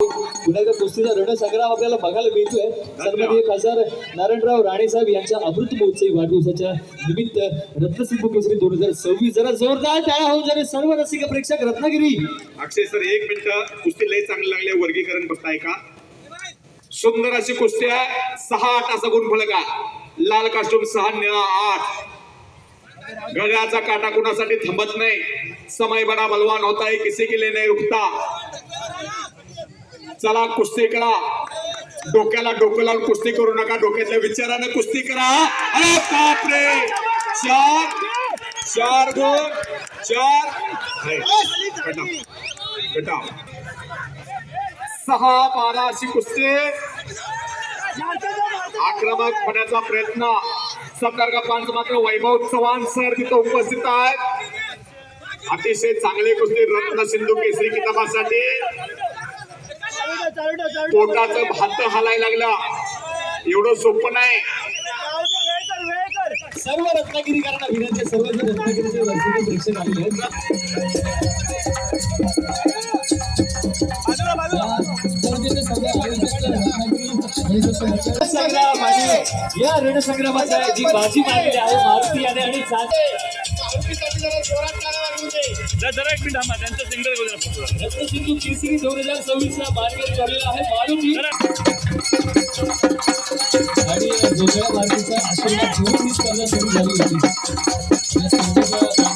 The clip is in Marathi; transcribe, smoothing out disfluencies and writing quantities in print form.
पुन्हा एकदा कुस्तीचा रणसंग्राम आपल्याला बघायला मिळतोय. सन्माननीय खासदार नारायणराव राणे साहेब यांच्या अमृत महोत्सवी वाढदिवसाच्या निमित्त रत्नसिंधू केसरी 2026 जरा जोरदार टाळ्या होऊन जाणे सर्व रसिक प्रेक्षक रत्नागिरी. अक्षय सर 1 मिनिट, कुस्ती लय चांगली लागले. वर्गीकरण बघताय का? सुंदर अशी कुस्ती आहे. 6-8 असा गुणफलक आहे. लाल कास्टूम 6, निळा 8. गळ्याचा काटा कुणासाठी थांबत नाही. समय बडा बलवान होता है, किसी के लिए नहीं रुकता. चला कुस्ती करा. डोक्याला डोकं लावून कुस्ती करू नका. डोक्यातल्या विचाराने कुस्ती करा. अरे बापरे, 4 गुण 4. 6-12 अशी कुस्ती. आक्रमक होण्याचा प्रयत्न. सतर्क मात्र वैभव चव्हाण सर तिथं उपस्थित आहेत. अतिशय चांगले कुस्ती रत्न सिंधू केसरी किताबासाठी. पोटाचं भात हालायला लागलं. एवढं सोपं नाही. सर्व रत्नागिरीकरांना विनंती, सर्व जे रत्नागिरीचे रसिक प्रेक्षक आलेले आहेत या रणसंग्रामाच्या जी बाजी मारलेली आहे मारुती याने आणि रत्नसिंधू केसरी 2026 ला मार्केट झालेला आहे मारुती आणि जोगळ्या मारुतीचा आशीर्वाद घेऊन ही स्पर्धा सुरू झाली होती. या स्पर्धेचा